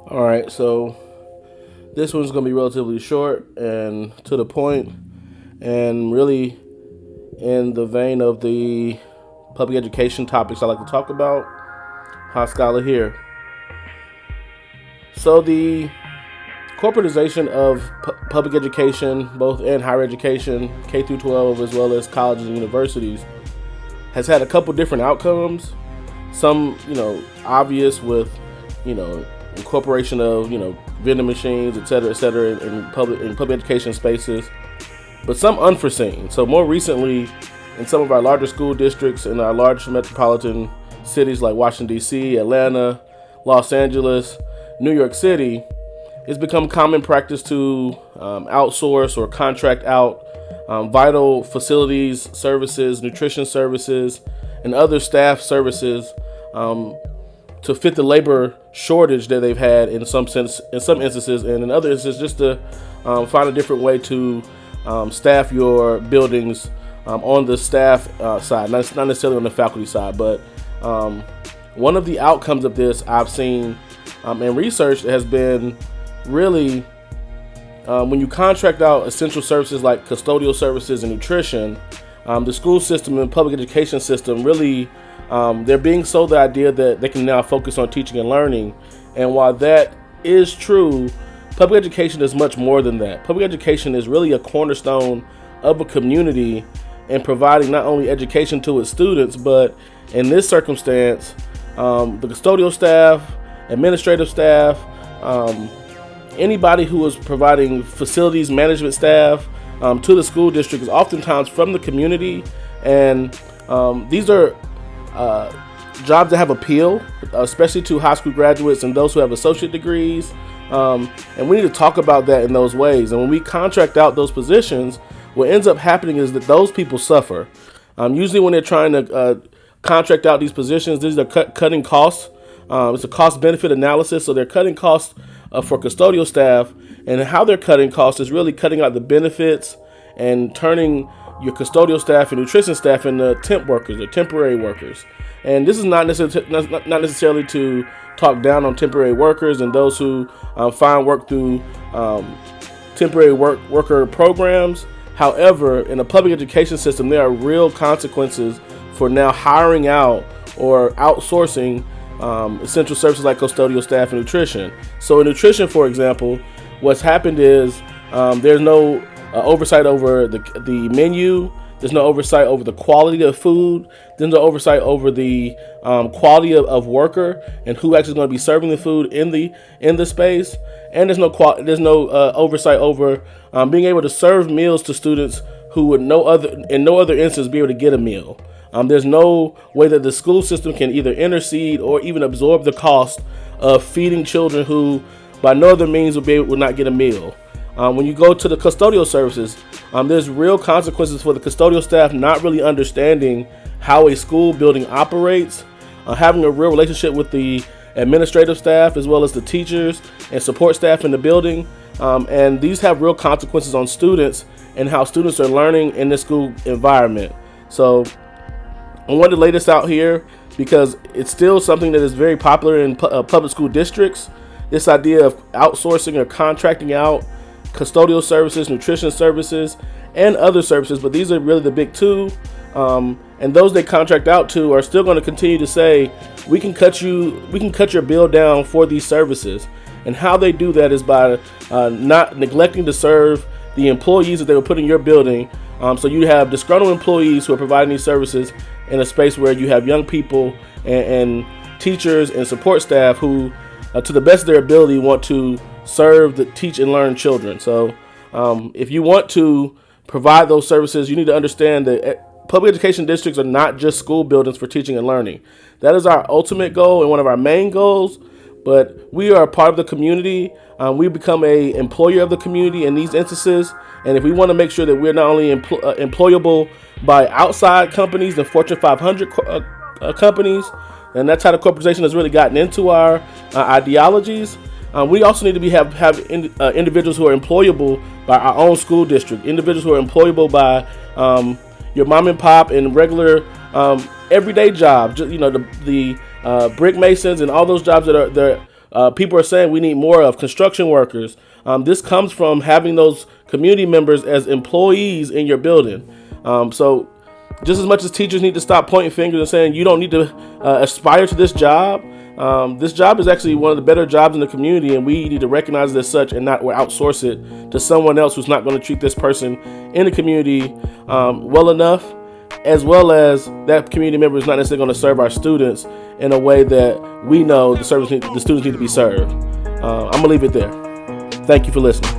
All right, so this one's going to be relatively short and to the point, and really in the vein of the public education topics I like to talk about. High scholar here. So the corporatization of public education, both in higher education, K through 12, as well as colleges and universities, has had a couple different outcomes. Some, obvious with, incorporation of, vending machines, et cetera, in public education spaces, but some unforeseen. So more recently, in some of our larger school districts in our large metropolitan cities like Washington, D.C., Atlanta, Los Angeles, New York City, it's become common practice to outsource or contract out vital facilities, services, nutrition services, and other staff services to fit the labor shortage that they've had in some instances, and in other instances, just to find a different way to staff your buildings on the staff side, not necessarily on the faculty side. But one of the outcomes of this I've seen in research has been really when you contract out essential services like custodial services and nutrition, the school system and public education system really they're being sold the idea that they can now focus on teaching and learning. And while that is true, public education is much more than that. Public education is really a cornerstone of a community and providing not only education to its students, but in this circumstance, the custodial staff, administrative staff, anybody who is providing facilities management staff to the school district is oftentimes from the community. And these are jobs that have appeal, especially to high school graduates and those who have associate degrees. And we need to talk about that in those ways. And when we contract out those positions, what ends up happening is that those people suffer. Usually when they're trying to contract out these positions, these are cutting costs. It's a cost-benefit analysis, so they're cutting costs for custodial staff, and how they're cutting costs is really cutting out the benefits and turning your custodial staff and nutrition staff into temp workers or temporary workers. And this is not necessarily to talk down on temporary workers and those who find work through temporary worker programs. However, in a public education system, there are real consequences for now hiring out or outsourcing essential services like custodial staff and nutrition. So in nutrition, for example, what's happened is there's no oversight over the menu. There's no oversight over the quality of food. There's no oversight over the quality of worker and who actually is going to be serving the food in the space. And there's no oversight over being able to serve meals to students who would in no other instance be able to get a meal. There's no way that the school system can either intercede or even absorb the cost of feeding children who by no other means will not get a meal. When you go to the custodial services, there's real consequences for the custodial staff not really understanding how a school building operates, having a real relationship with the administrative staff as well as the teachers and support staff in the building. And these have real consequences on students and how students are learning in the school environment. So I wanted to lay this out here because it's still something that is very popular in public school districts. This idea of outsourcing or contracting out custodial services, nutrition services, and other services, but these are really the big two. And those they contract out to are still going to continue to say, we can cut your bill down for these services. And how they do that is by not neglecting to serve the employees that they will put in your building. So you have disgruntled employees who are providing these services in a space where you have young people and teachers and support staff who, to the best of their ability, want to serve, teach, and learn children. So if you want to provide those services, you need to understand that public education districts are not just school buildings for teaching and learning. That is our ultimate goal and one of our main goals. But we are a part of the community. We become a employer of the community in these instances. And if we want to make sure that we're not only employable by outside companies and Fortune 500 companies, and that's how the corporatization has really gotten into our ideologies. We also need to have individuals who are employable by our own school district, individuals who are employable by your mom and pop and regular everyday jobs. The brick masons and all those jobs that are people are saying we need more of construction workers. This comes from having those community members as employees in your building. So just as much as teachers need to stop pointing fingers and saying you don't need to aspire to this job, this job is actually one of the better jobs in the community, and we need to recognize it as such and not outsource it to someone else who's not going to treat this person in the community well enough, as well as that community member is not necessarily going to serve our students in a way that we know the students need to be served. I'm going to leave it there. Thank you for listening.